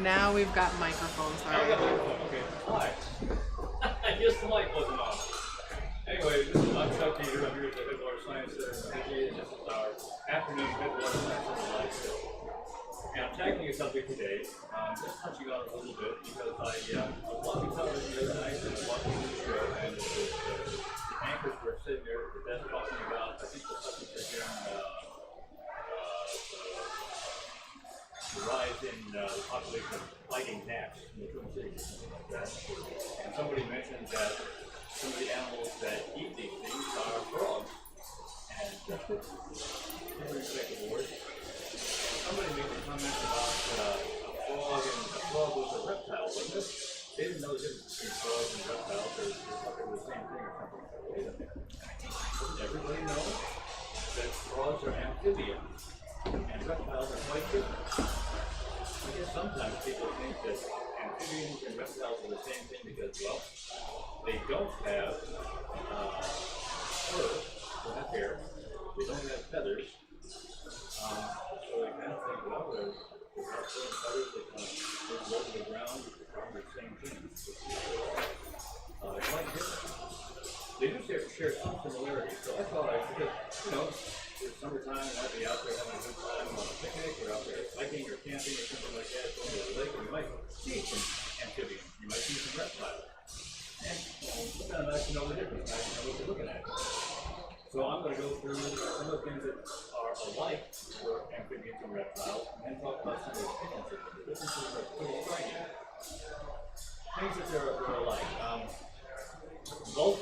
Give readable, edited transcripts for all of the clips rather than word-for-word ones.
now we've got microphones. I got a microphone. Okay. Hi. I guess the mic wasn't on. Anyway, I'm Chuck Peter. I'm here at the Headwaters Science Center in This is our afternoon Headwaters Science Center live show. And I'm tackling a subject today, just touching on it a little bit, because I was watching television the other night and I was watching the show, and the anchors were sitting there at the desk talking about, I think the subject is here, the rise in the population of fighting gnats in the Twin Cities, something like that. And somebody mentioned that some of the animals that eat these things are frogs. And different respective words. Somebody made a comment about a frog, and a frog was a reptile, wasn't it? They didn't know the difference between frogs and reptiles, or they thought they were the same thing or something. Wait a minute. Doesn't everybody know that frogs are amphibians and reptiles are quite different? I guess sometimes people think that amphibians and reptiles are the same thing because, well, they don't have fur, they don't have hair, they don't have feathers, so they kind of think, well, they're not fur and feathers, they kind of live low to the ground, they're the same thing. It's quite different. They do share some similarities, so I thought because, you know, it's summertime and I'd be out there having a good time on a picnic or out there hiking or camping or something like that, going to the lake, and you might see some amphibians, you might see some reptiles. And it's kind of nice to know the difference, nice to know what you're looking at. So I'm going to go through some of the things that are alike for amphibians and reptiles, and then talk about some of the differences. The differences are pretty striking. Things that they're alike. Both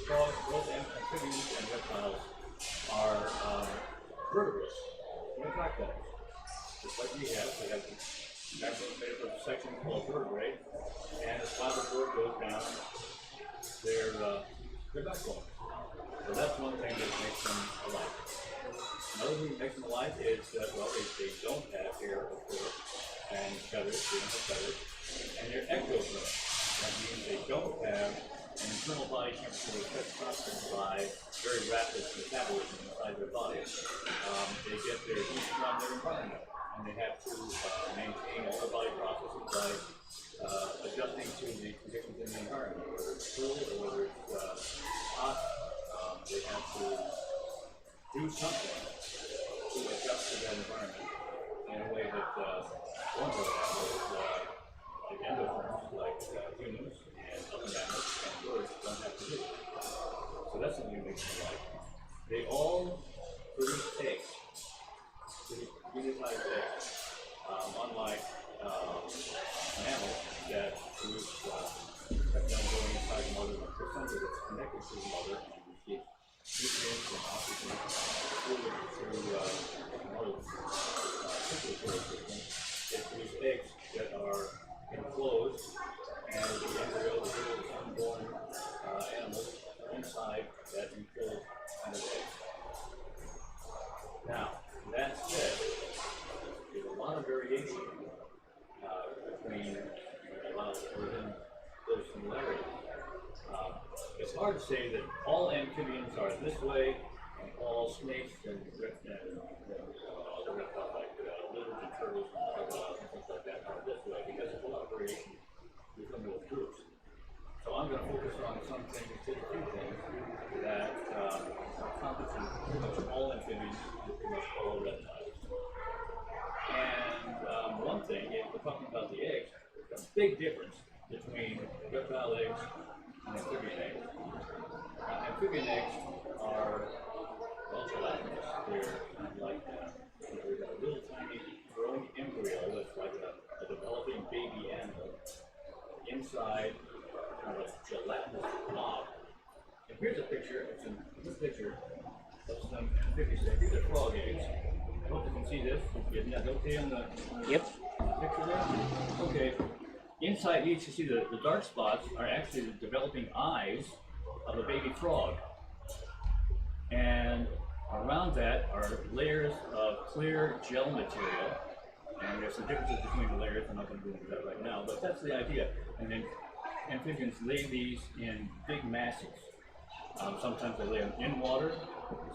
amphibians and reptiles are vertebrates, platforms. Just like we have backbones made up of sections called vertebrae, and as spinal cord goes down, they're backbone. So that's one thing that makes them alike. Another thing that makes them alike is that, well, they don't have hair or fur and feathers, they don't have feathers, and they're ectotherm. That means they don't have an internal body temperature that's constant by very rapid metabolism inside their body. They get their heat from their environment, and they have to maintain all the body processes by adjusting to the conditions in the environment, whether it's cool or whether it's hot. They have to do something to adjust to that environment in a way that one of the animals, like endotherms, like humans and other mammals and birds, don't have to do. So that's something that makes them alike. They all produce eggs, unitized eggs, unlike mammals that produce that don't go inside the mother, the placenta that's connected to the mother, and receive nutrients and oxygen fluid through the mother's circulatory system. They produce eggs that are enclosed, and the embryo, the little unborn animals are inside that enclosed kind of egg. Now, that said, there's a lot of variation between within those similarities. It's hard to say that all amphibians are this way, and all snakes and other reptiles like lizards and turtles and crocodiles and things like that are this way, because there's a lot of variation within those groups. So I'm going to focus on some things, just a few things, that are common to pretty much all amphibians and pretty much all reptiles. And one thing, if we're talking about the eggs, there's a big difference between reptile eggs and amphibian eggs. Amphibian eggs are, well, gelatinous. They're kind of like, they've got a little tiny growing embryo that's like a developing baby animal inside kind of a gelatinous blob. And here's a picture, this picture of some amphibians. These are frog eggs. I hope you can see this. Isn't that okay on the picture there? Okay. Inside each, you see the dark spots are actually the developing eyes of a baby frog. And around that are layers of clear gel material. And there's some differences between the layers. I'm not going to go into that right now, but that's the idea. And then amphibians lay these in big masses. Sometimes they lay them in water.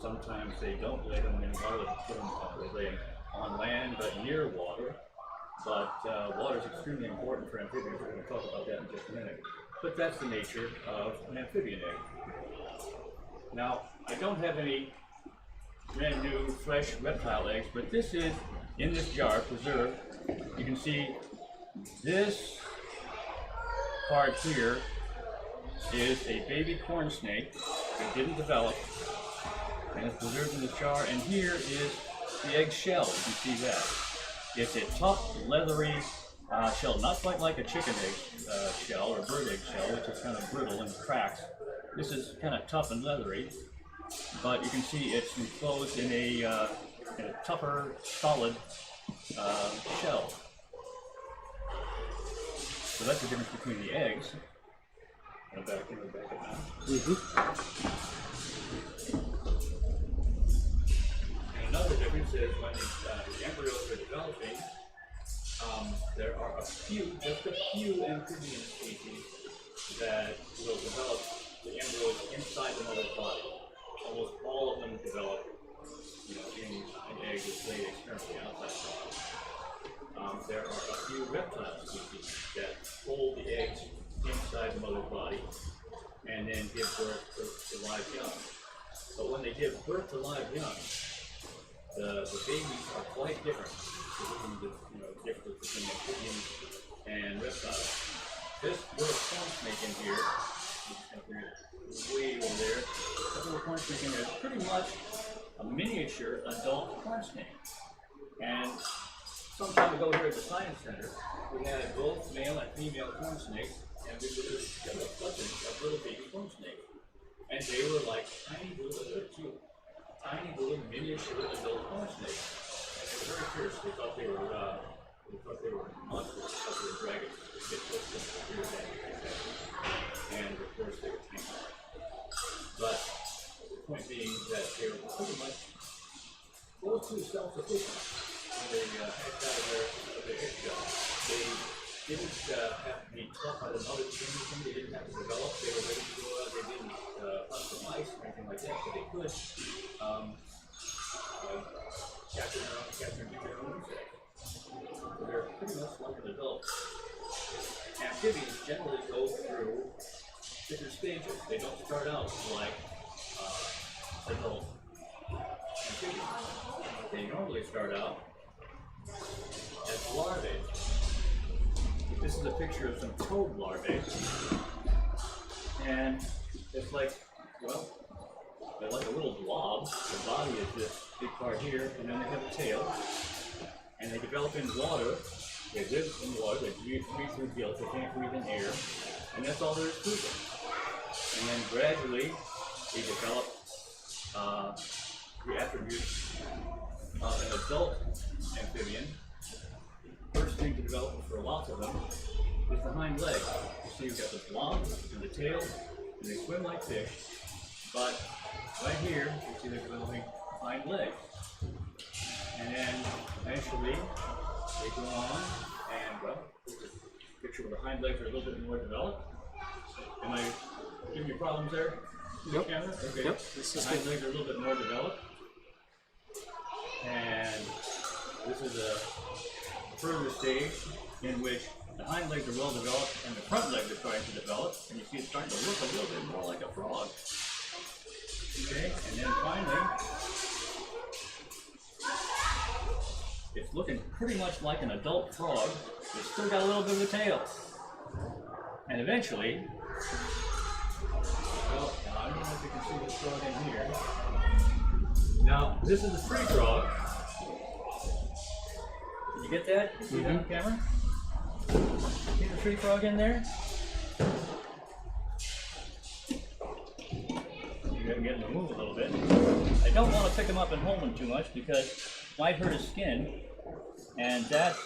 Sometimes they don't lay them in water. They lay them on land, but near water. but water is extremely important for amphibians. We're going to talk about that in just a minute. But that's the nature of an amphibian egg. Now, I don't have any brand new fresh reptile eggs, but this is in this jar preserved. You can see this part here is a baby corn snake that didn't develop, and it's preserved in this jar. And here is the egg shell. You can see that. It's a tough, leathery shell, not quite like a chicken egg shell or bird egg shell, which is kind of brittle and cracks. This is kind of tough and leathery, but you can see it's enclosed in a tougher, solid shell. So that's the difference between the eggs. And back it now. And another difference is when the embryos are developing, there are just a few amphibian species that will develop the embryos inside the mother's body. Almost all of them develop, in an egg that's laid externally outside the body. There are a few reptile species that hold the eggs inside the mother's body and then give birth to live young. But when they give birth to live young, the babies are quite different. The difference between amphibians and reptiles. This little corn snake in here, way over there, this little corn snake in there is pretty much a miniature adult corn snake. And some time ago here at the Science Center, we had both male and female corn snakes, and we were just a clutching of little baby corn snakes. And they were like tiny little miniature adult corn snakes. And they were very fierce. They thought they were monsters, they thought they were dragons. They get close to the and of course they were tame. But the point being that they were pretty much close to self-sufficient. When they hatched out of their egg shell, they didn't have to be taught by the mother to do anything. They didn't have to develop. They were ready to go out. They didn't hunt for mice or anything like that. But they could capture and get their own insects. So they're pretty much like an adult. Amphibians generally go through different stages. They don't start out like adult amphibians. They normally start out as larvae. This is a picture of some toad larvae. And it's like, they're like a little blob. The body is this big part here, and then they have a tail. And they develop in water. They live in water, they breathe through gills, they can't breathe in air. And that's all there is to them. And then gradually, they develop the attributes of an adult amphibian. First thing to develop for lots of them is the hind leg. You see, you've got the blob and the tail, and they swim like fish. But right here, you see they're developing hind legs. And then eventually they go on, and picture where the hind legs are a little bit more developed. Am I giving you problems there? Yep. Camera? Okay. Yep. The hind legs are a little bit more developed. And this is a further stage in which the hind legs are well developed and the front legs are starting to develop, and you see it's starting to look a little bit more like a frog. Okay, and then finally, it's looking pretty much like an adult frog. It's still got a little bit of a tail. And eventually, I don't know if you can see this frog in here. Now, this is a tree frog. Did you get that? You see that on camera? See the tree frog in there? You gotta get him to move a little bit. I don't want to pick him up and hold him too much because it might hurt his skin. And that's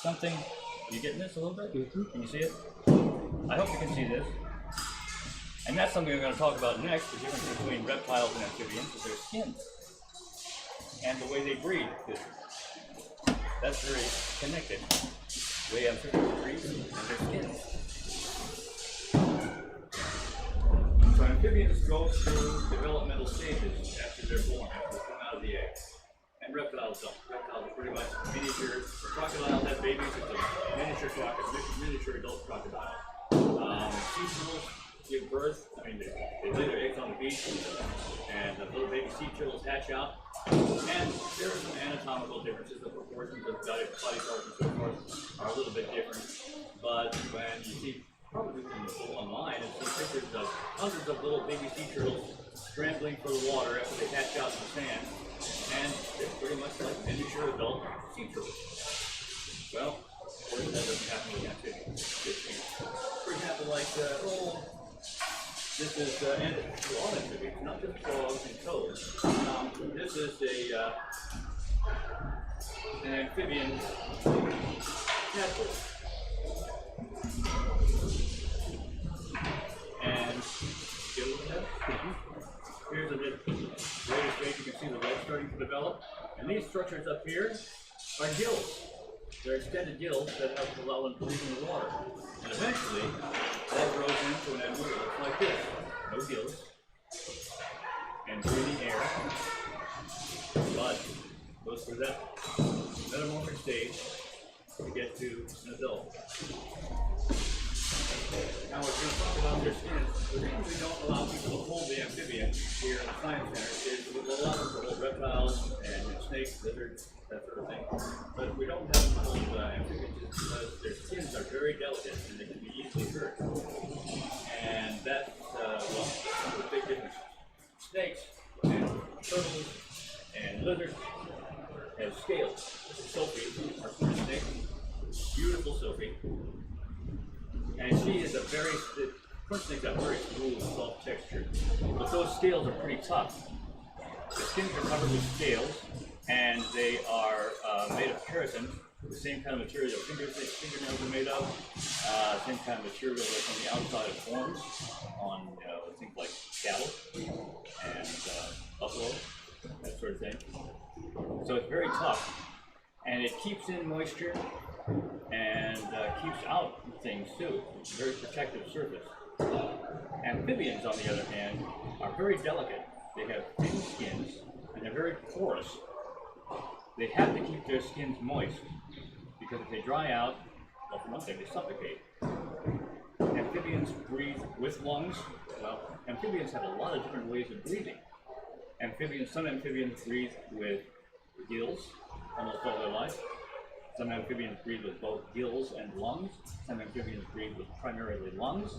something. You getting this a little bit? Can you see it? I hope you can see this. And that's something we're going to talk about next, the difference between reptiles and amphibians is their skin and the way they breathe. That's very connected. The way amphibians breathe and their skin. So amphibians go through developmental stages after they're born, after they come out of the egg. And reptiles don't. Reptiles are pretty much miniature. The crocodile has babies. It's a miniature crocodile, miniature adult crocodile. Sea turtles give birth. I mean, they lay their eggs on the beach, and the little baby sea turtles hatch out. And there are some anatomical differences. The proportions of body parts and so forth are a little bit different. But when you see, probably you can go online and see pictures of hundreds of little baby sea turtles scrambling for the water after they hatch out in the sand, and they're pretty much like miniature adult sea turtles. Well, of course, that doesn't happen with amphibians. For example, like, this is, and all amphibians, not just frogs and toads. This is an amphibian tadpole. And you look at that? Here's a bit greater stage. You can see the legs starting to develop. And these structures up here are gills. They're extended gills that allow them to breathe in the water. And eventually, that grows into an animal that looks like this. No gills. And breathing air. But goes through that metamorphic stage to get to an adult. Now we're going to talk about their skins. The reason we don't allow people to hold the amphibian here in the Science Center is we allow them to hold reptiles and snakes, lizards, that sort of thing. But we don't have them hold amphibians because their skins are very delicate and they can be easily hurt. And that's, well, that's a big difference. Snakes and turtles and lizards have scales. Sophie, our first snake, beautiful Sophie. And she is a very, corn snakes have very smooth, soft texture, but those scales are pretty tough. The skins are covered with scales, and they are made of keratin, the same kind of material that fingernails are made of, same kind of material that's on the outside of horns on things like cattle and buffalo, that sort of thing. So it's very tough, and it keeps in moisture and keeps out things too. It's a very protective surface. Amphibians, on the other hand, are very delicate. They have thin skins and they're very porous. They have to keep their skins moist because if they dry out, well, for one thing, they suffocate. Amphibians breathe with lungs. Well, amphibians have a lot of different ways of breathing. Some amphibians breathe with gills almost all their life. Some amphibians breathe with both gills and lungs. Some amphibians breathe with primarily lungs.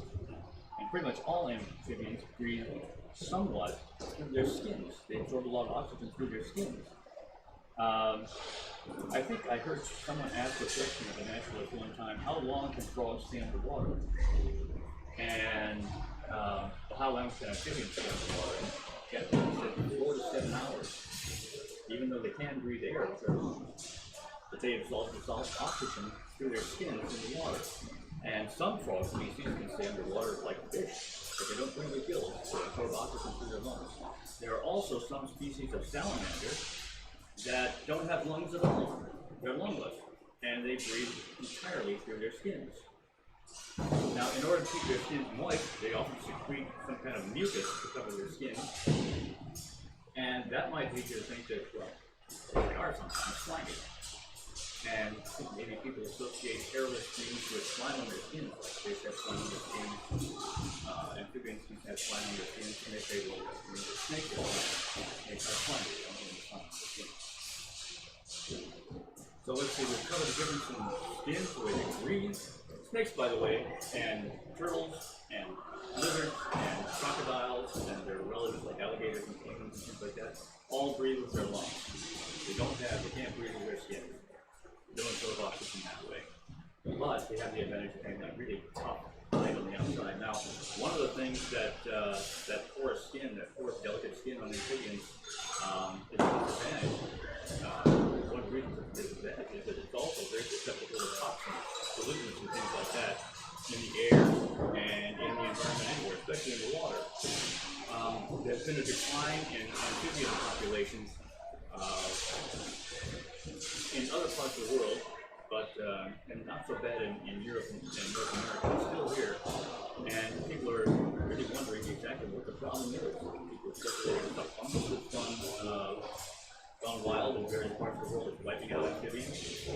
And pretty much all amphibians breathe somewhat through their skins. They absorb a lot of oxygen through their skins. I think I heard someone ask a question of a naturalist one time, how long can frogs stay underwater? And how long can amphibians stay underwater? And said 4 to 7 hours, even though they can breathe air with their lungs. But they absorb oxygen through their skins in the water. And some frog species can stay underwater like fish, but they don't bring their gills, so they absorb oxygen through their lungs. There are also some species of salamander that don't have lungs at all. They're lungless, and they breathe entirely through their skins. Now, in order to keep their skins moist, they often secrete some kind of mucus to cover their skin, and that might lead you to think that, well, they are sometimes slimy. And maybe people associate hairless things with slime on their skin, like fish have slime on their skin, amphibian species have slime on their skin, and they say, well, snakes have slime. Snakes are slimy, they don't have slime on their skin. So let's see, we've covered the difference in skins, the way they breathe. Snakes, by the way, and turtles, and lizards, and crocodiles, and their relatives like alligators and penguins and things like that, all breathe with their lungs. They can't breathe with their skin. They don't absorb oxygen that way. But they have the advantage of having that really tough hide on the outside. Now, one of the things that that porous skin, that porous delicate skin on amphibians is a disadvantage. One reason for the disadvantage is that it's also very susceptible to toxins, pollutants and things like that in the air and in the environment anywhere, especially in the water. There's been a decline in amphibian populations in other parts of the world, but and not so bad in Europe and North America. It's still here, and people are really wondering exactly what the problem is. People are speculating about fungus that's gone wild in various parts of the world is wiping out amphibians.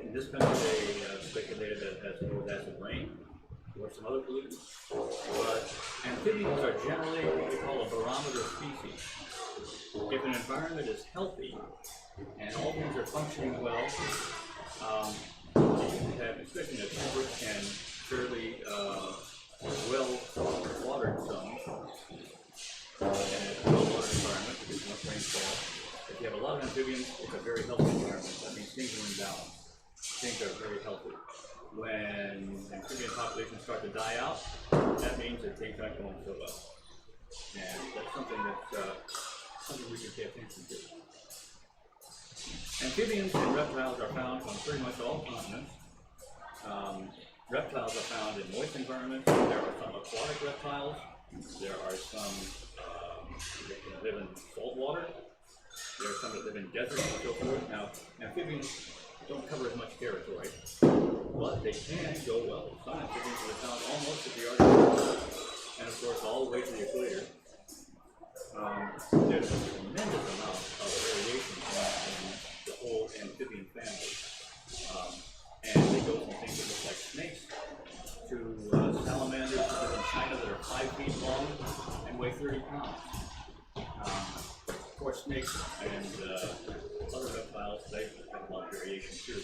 In this country, they speculated that it has to do with acid rain or some other pollutants. But amphibians are generally what we call a barometer species. If an environment is healthy and all things are functioning well, you have, especially in a temperate and fairly well-watered zone, and a well-watered environment because enough rainfall. If you have a lot of amphibians, it's a very healthy environment. That means things are in balance. Things are very healthy. When amphibian populations start to die out, that means that things aren't going so well. And that's something something we should pay attention to. Amphibians and reptiles are found on pretty much all continents. Reptiles are found in moist environments. There are some aquatic reptiles. There are some that can live in salt water. There are some that live in deserts and so forth. Now, amphibians don't cover as much territory, but they can go well. Some amphibians are found almost at the Arctic, and of course all the way to the equator. There's a tremendous amount of variation in the whole amphibian family. And they go from things that look like snakes to salamanders that live in China that are 5 feet long and weigh 30 pounds. Of course, snakes and other reptiles, they have a lot of variation too.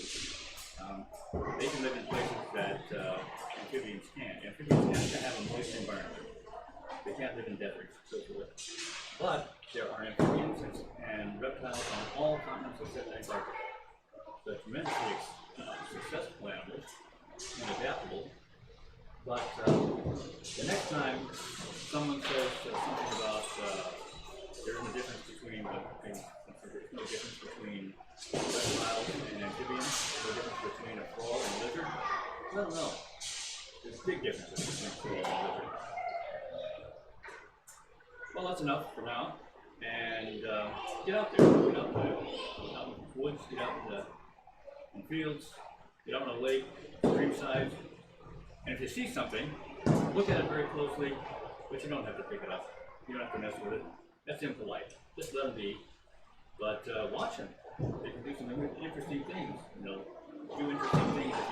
They can live in places that amphibians can't. Amphibians have to have a moist environment. They can't live in deserts, so forth. But there are amphibians and reptiles on all continents except Antarctica. They're tremendously successful animals and adaptable. But the next time someone says something about there's no difference between reptiles and amphibians, no difference between a frog and a lizard, I don't know. There's big differences between a frog and a lizard. Well, that's enough for now. And get out there. Get out there. Get out in the woods. Get out in the fields. Get out on a lake, stream sides. And if you see something, look at it very closely, but you don't have to pick it up. You don't have to mess with it. That's impolite. Just let them be. But watch them. They can do some interesting things. You know,